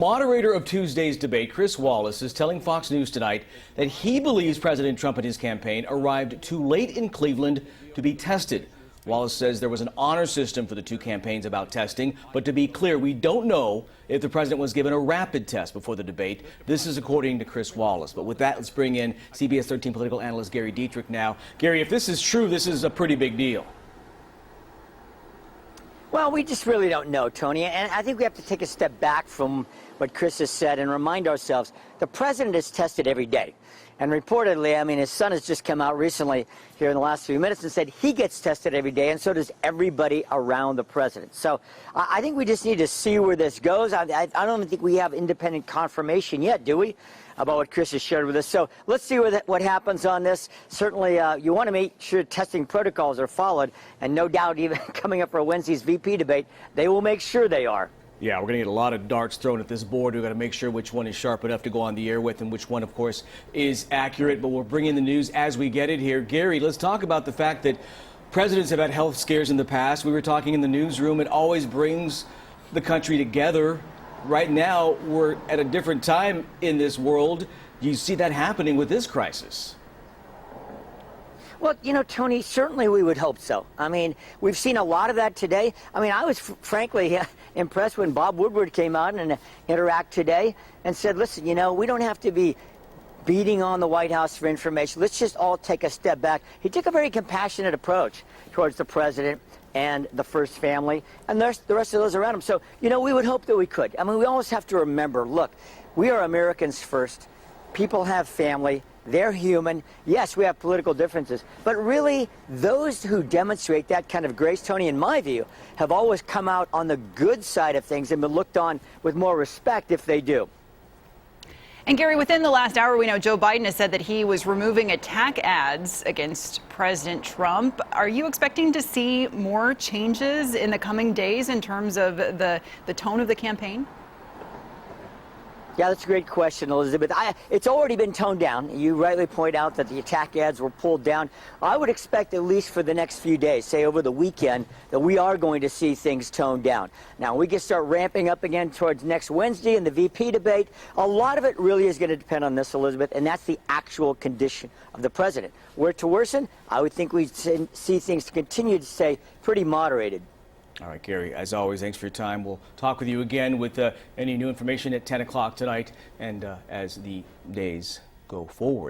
Moderator of Tuesday's debate, Chris Wallace, is telling Fox News tonight that he believes President Trump and his campaign arrived too late in Cleveland to be tested. Wallace says there was an honor system for the two campaigns about testing, but to be clear, we don't know if the president was given a rapid test before the debate. This is according to Chris Wallace. But with that, let's bring in CBS 13 political analyst Gary Dietrich now. Gary, if this is true, this is a pretty big deal. Well, we just really don't know, Tony, and I think we have to take a step back from what Chris has said and remind ourselves the president is tested every day. And reportedly, I mean, his son has just come out recently here in the last few minutes and said he gets tested every day, and so does everybody around the president. So I think we just need to see where this goes. I don't think we have independent confirmation yet, do we, about what Chris has shared with us. So let's see what happens on this. Certainly, you want to make sure testing protocols are followed, and no doubt even coming up for Wednesday's VP debate, they will make sure they are. Yeah, we're going to get a lot of darts thrown at this board. We've got to make sure which one is sharp enough to go on the air with and which one, of course, is accurate. But we'll bring in the news as we get it here. Gary, let's talk about the fact that presidents have had health scares in the past. We were talking in the newsroom. It always brings the country together. Right now, we're at a different time in this world. You see that happening with this crisis. Well, you know, Tony, certainly we would hope so. I mean, we've seen a lot of that today. I mean, I was frankly impressed when Bob Woodward came out and Interact today and said, listen, you know, we don't have to be beating on the White House for information. Let's just all take a step back. He took a very compassionate approach towards the president and the first family and the rest of those around him. So, you know, we would hope that we could. I mean, we always have to remember, look, we are Americans first. People have family. They're human. Yes, we have political differences. But really, those who demonstrate that kind of grace, Tony, in my view, have always come out on the good side of things and been looked on with more respect if they do. And Gary, within the last hour, we know Joe Biden has said that he was removing attack ads against President Trump. Are you expecting to see more changes in the coming days in terms of the tone of the campaign? Yeah, that's a great question, Elizabeth. It's already been toned down. You rightly point out that the attack ads were pulled down. I would expect, at least for the next few days, say over the weekend, that we are going to see things toned down. Now, we can start ramping up again towards next Wednesday in the VP debate. A lot of it really is going to depend on this, Elizabeth, and that's the actual condition of the president. Were it to worsen, I would think we'd see things continue to stay pretty moderated. All right, Gary, as always, thanks for your time. We'll talk with you again with any new information at 10 o'clock tonight and as the days go forward.